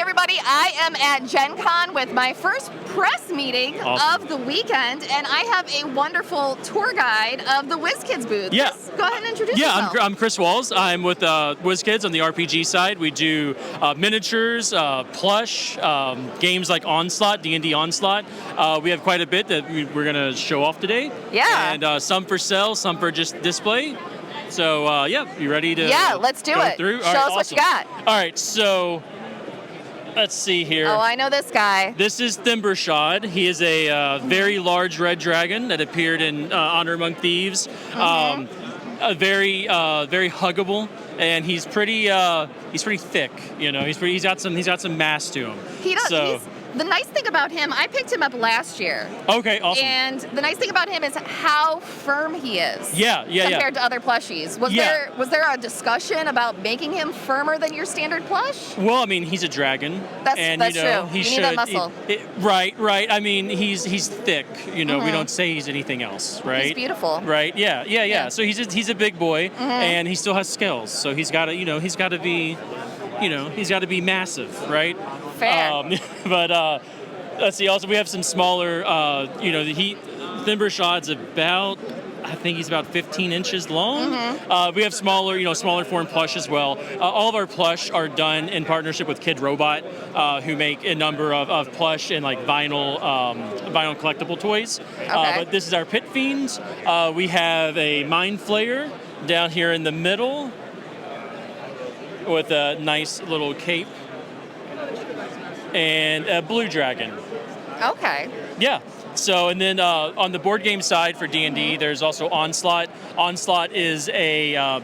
everybody. I am at GenCon with my first press meeting of the weekend, and I have a wonderful tour guide of the Wizkids booth. Yeah. Chris, go ahead and introduce yourself. I'm Chris Walz. I'm with Wizkids on the RPG side. We do miniatures, plush, games like Onslaught, D&D Onslaught. We have quite a bit that we're going to show off today. Yeah. And some for sale, some for just display. So, you ready to let's do it. Through? Show us what you got. All right, so let's see here. Oh, I know this guy. This is Thimbershad. He is a very large red dragon that appeared in Honor Among Thieves. A very huggable, and he's pretty thick. You know, he's got some mass to him. He does. The nice thing about him, I picked him up last year. Okay, awesome. And the nice thing about him is how firm he is. Compared to other plushies. Was there a discussion about making him firmer than your standard plush? Well, I mean, he's a dragon. That's true. You need that muscle. Right. I mean, he's thick. You know, we don't say he's anything else, right? He's beautiful. Right. Yeah. So he's a big boy, and he still has scales. So he's got to be massive, right? Fair. But let's see. Also, we have some smaller. Thimbershad's about, I think he's about 15 inches long. We have smaller form plush as well. All of our plush are done in partnership with Kid Robot, who make a number of plush and like vinyl collectible toys. But this is our Pit Fiend. We have a Mind Flayer down here in the middle with a nice little cape. And a blue dragon. Okay. Yeah. So, and then on the board game side for D&D, there's also Onslaught. Onslaught is a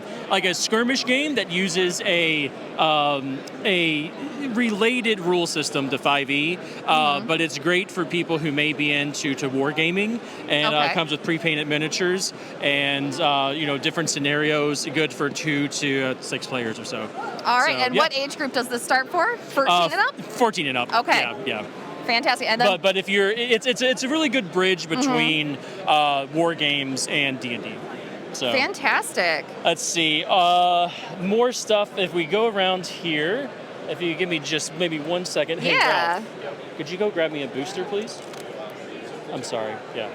skirmish game that uses a related rule system to 5e, but it's great for people who may be into wargaming, and comes with pre-painted miniatures and different scenarios, good for 2 to 6 players or so. All right, what age group does this start for? 14 and up? 14 and up. Okay. Yeah. Fantastic. And then, but if it's a really good bridge between war games and D&D. So fantastic. Let's see more stuff. If we go around here, if you give me just maybe 1 second. Hey, Ralph, could you go grab me a booster, please? I'm sorry. Yeah.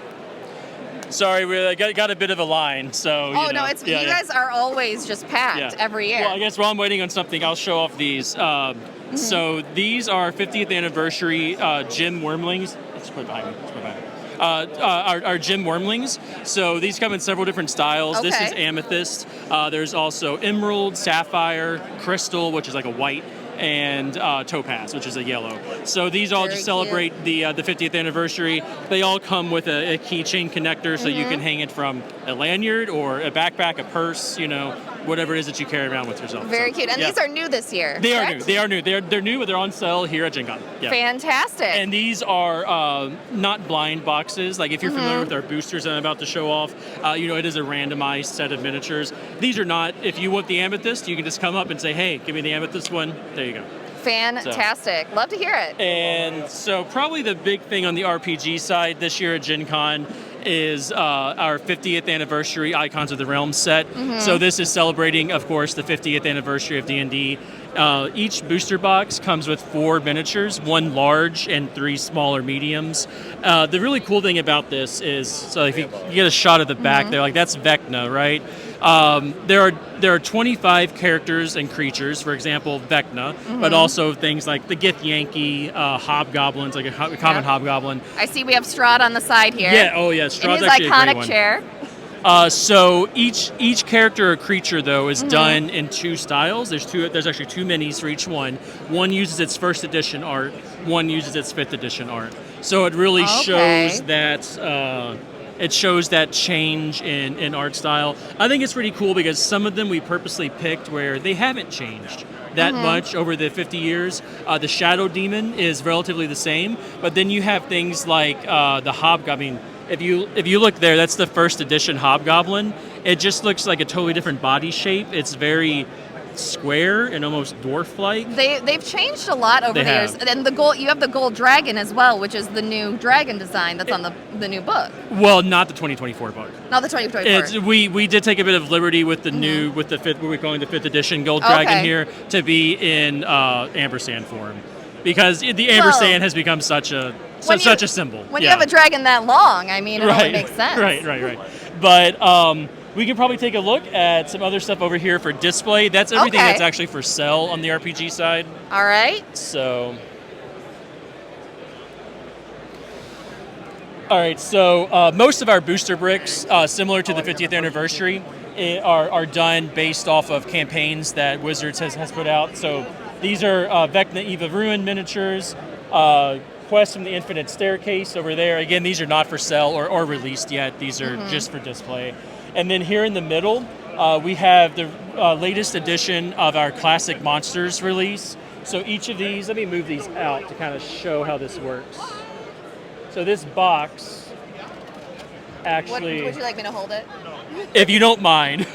Sorry, we got a bit of a line, so. You guys are always just packed every year. Well, I guess while I'm waiting on something, I'll show off these. So these are 50th anniversary Gem Wormlings. Let's put it behind me. Our Gem Wormlings. So these come in several different styles. Okay. This is amethyst. There's also emerald, sapphire, crystal, which is like a white, and topaz, which is a yellow. So these all just celebrate the 50th anniversary. They all come with a keychain connector, so you can hang it from a lanyard or a backpack, a purse, whatever it is that you carry around with yourself. Very cute. And these are new this year. They are new. They're new, but they're on sale here at GenCon. Yeah. Fantastic. And these are not blind boxes. Like if you're familiar with our boosters that I'm about to show off, it is a randomized set of miniatures. These are not. If you want the amethyst, you can just come up and say, "Hey, give me the amethyst one." There you go. Fantastic. Love to hear it. And so probably the big thing on the RPG side this year at GenCon is our 50th anniversary Icons of the Realm set. So this is celebrating, of course, the 50th anniversary of D&D. Each booster box comes with 4 miniatures, 1 large and 3 smaller mediums. The really cool thing about this is, so if you get a shot of the back there, like that's Vecna, right? There are 25 characters and creatures, for example, Vecna, but also things like the Githyanki, hobgoblins, like a common hobgoblin. I see we have Strahd on the side here. Yeah, Strahd's actually a great one. In his iconic chair. So each character or creature, though, is done in 2 styles. There's actually 2 minis for each one. One uses its 1st edition art, one uses its 5th edition art. So it really shows that... It shows that change in art style. I think it's pretty cool because some of them we purposely picked where they haven't changed that much over the 50 years. The Shadow Demon is relatively the same, but then you have things like the Hobgoblin. If you look there, that's the 1st edition Hobgoblin. It just looks like a totally different body shape. It's very square and almost dwarf-like. They've changed a lot over the years. And you have the gold dragon as well, which is the new dragon design that's on the new book. Well, not the 2024 book. Not the 2024. We did take a bit of liberty with the new, with the 5th, what we're calling the 5th edition gold dragon here, to be in ampersand form. because the ampersand has become such a symbol. When you have a dragon that long, I mean, it only makes sense. Right. But we can probably take a look at some other stuff over here for display. That's everything that's actually for sale on the RPG side. All right. So, all right. So most of our booster bricks, similar to the 50th anniversary, are done based off of campaigns that Wizards has put out. So these are Vecna Eve of Ruin miniatures, Quest from the Infinite Staircase over there. Again, these are not for sale or released yet. These are just for display. And then here in the middle, we have the latest edition of our Classic Monsters release. So each of these, let me move these out to kind of show how this works. So this box actually... Would you like me to hold it? If you don't mind.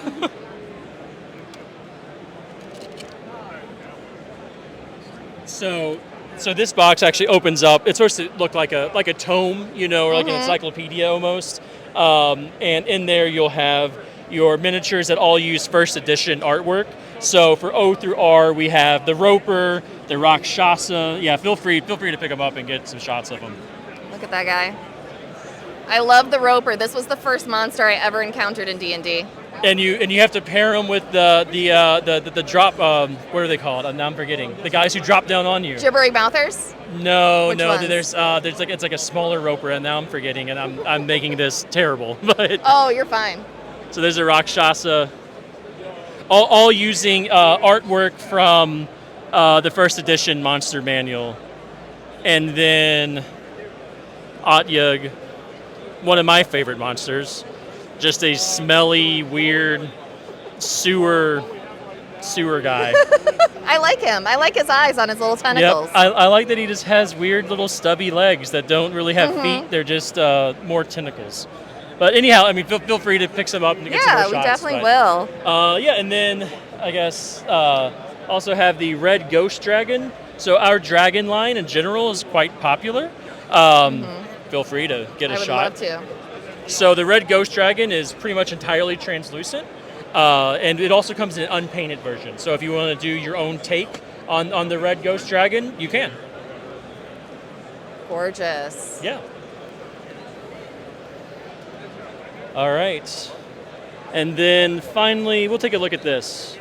So this box actually opens up. It's supposed to look like a tome, or like an encyclopedia almost. And in there you'll have your miniatures that all use first edition artwork. So for O through R, we have the Roper, the Rakshasa. Yeah, feel free to pick them up and get some shots of them. Look at that guy. I love the Roper. This was the first monster I ever encountered in D&D. And you have to pair them with the drop. What are they called? Now I'm forgetting. The guys who drop down on you. Gibbering mouthers? No. Ones? There's it's like a smaller Roper, and now I'm forgetting, and I'm making this terrible. But oh, you're fine. So there's a Rakshasa, all using artwork from the first edition Monster Manual, and then Atyug, one of my favorite monsters. Just a smelly, weird sewer guy. I like him. I like his eyes on his little tentacles. Yep. I like that he just has weird little stubby legs that don't really have feet. They're just more tentacles. But anyhow, I mean, feel free to pick some up and get some more shots. Yeah, we definitely will. And then I guess also have the Red Ghost Dragon. So our dragon line in general is quite popular. Feel free to get a shot. I would love to. So the Red Ghost Dragon is pretty much entirely translucent, and it also comes in an unpainted version. So if you want to do your own take on the Red Ghost Dragon, you can. Gorgeous. Yeah. All right. And then finally, we'll take a look at this.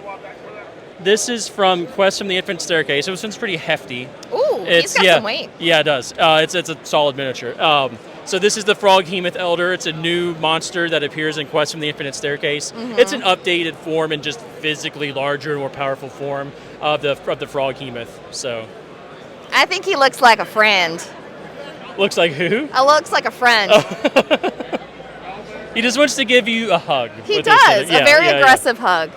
This is from Quest from the Infinite Staircase. So this one's pretty hefty. Ooh, he's got some weight. Yeah, it does. It's a solid miniature. So this is the Froghemoth Elder. It's a new monster that appears in Quest from the Infinite Staircase. It's an updated form and just physically larger, more powerful form of the Froghemoth. So I think he looks like a friend. Looks like who? Looks like a friend. He just wants to give you a hug. He does. A very aggressive hug.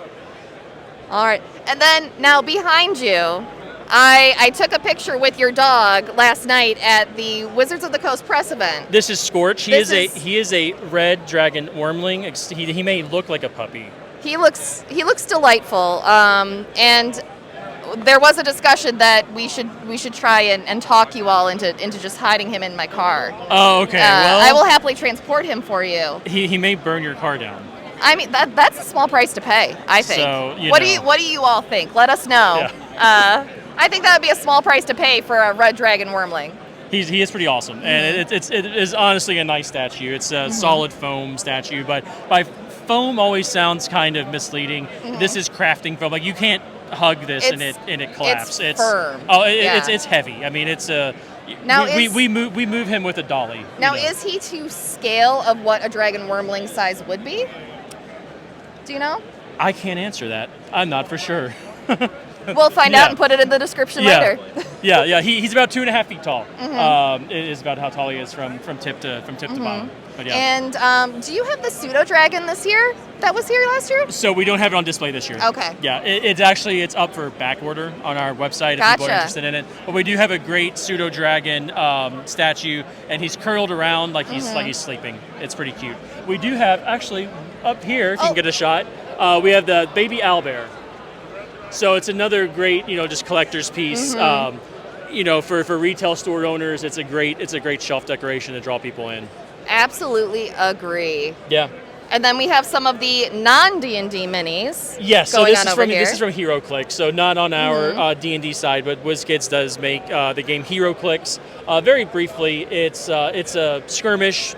All right. And then now behind you, I took a picture with your dog last night at the Wizards of the Coast press event. This is Scorch. He is a red dragon wormling. He may look like a puppy. He looks delightful. And there was a discussion that we should try and talk you all into just hiding him in my car. Oh, okay. Well, I will happily transport him for you. He may burn your car down. I mean, that's a small price to pay, I think. So, what do you all think? Let us know. Yeah. I think that would be a small price to pay for a red dragon wormling. He is pretty awesome, and it is honestly a nice statue. It's a solid foam statue, but by foam always sounds kind of misleading. This is crafting foam. Like you can't hug this and it collapses. It's firm. It's heavy. I mean, it's a. Now we move him with a dolly. Now is he to scale of what a dragon wormling size would be? Do you know? I can't answer that. I'm not for sure. We'll find out and put it in the description later. Yeah. He's about 2.5 feet tall. It is about how tall he is from tip to bottom. But yeah. And do you have the pseudo dragon this year that was here last year? So we don't have it on display this year. Okay. Yeah, it's up for back order on our website if people are interested in it. But we do have a great pseudo dragon statue, and he's curled around like he's sleeping. It's pretty cute. We do have actually up here, if you can get a shot. We have the baby owlbear. So it's another great, just collector's piece. For retail store owners, it's a great shelf decoration to draw people in. Absolutely agree. Yeah. And then we have some of the non-D&D minis. Yes, so going this on is over from here. this is from HeroClix, so not on our D&D side, but Wizkids does make the game HeroClix. Very briefly, it's a skirmish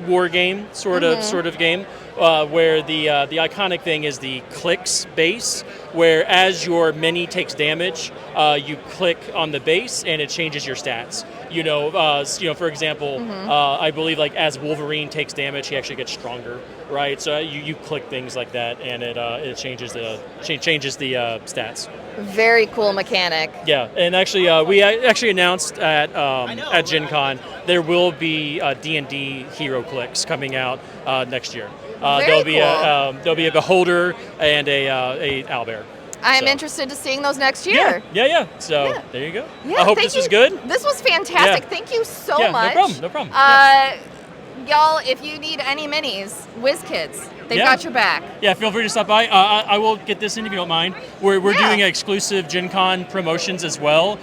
war game sort of game where the iconic thing is the clicks base, where as your mini takes damage, you click on the base and it changes your stats. For example, I believe like as Wolverine takes damage, he actually gets stronger, right? So you click things like that, and it changes the stats. Very cool mechanic. Yeah, and actually, we actually announced at GenCon there will be D&D HeroClix coming out next year. There'll be a beholder and a owlbear. I am interested to seeing those next year. Yeah. So there you go. Yeah, I hope this was good. This was fantastic. Yeah. Thank you so much. No problem. Y'all, if you need any minis, Wizkids, they've got your back. Yeah, feel free to stop by. I will get this in if you don't mind. We're doing exclusive GenCon promotions as well.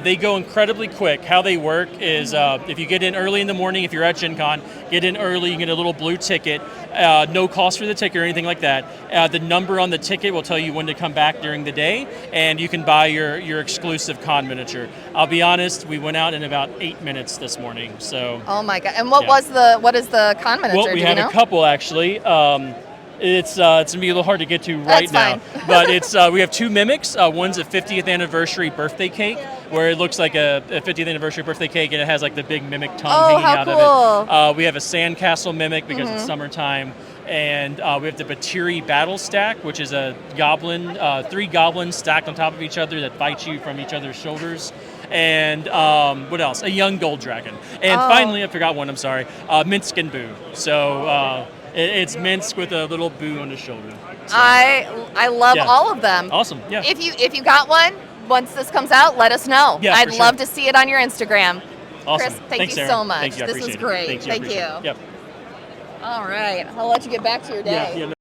They go incredibly quick. How they work is if you get in early in the morning, if you're at GenCon, get in early, you get a little blue ticket. No cost for the ticket or anything like that. The number on the ticket will tell you when to come back during the day, and you can buy your exclusive con miniature. I'll be honest, we went out in about 8 minutes this morning. So. Oh my god! And what is the con miniature? Well, we have a couple actually. It's gonna be a little hard to get to right now, but we have 2 mimics. One's a 50th anniversary birthday cake, where it looks like a 50th anniversary birthday cake, and it has like the big mimic tongue hanging out of it. We have a sandcastle mimic because it's summertime, and we have the Batiri battle stack, which is a goblin, 3 goblins stacked on top of each other that fight you from each other's shoulders. And what else? A young gold dragon. And finally, I forgot one. I'm sorry. Minsk and Boo. So it's Minsk with a little Boo on his shoulder. So, I love all of them. Awesome. Yeah. If you got one, once this comes out, let us know. Yeah, I'd love to see it on your Instagram. Awesome. Chris, Thanks, you Aaron. so much. Thank you. I This was appreciate great. it. Thank you. Yep. All right. I'll let you get back to your day. Yeah.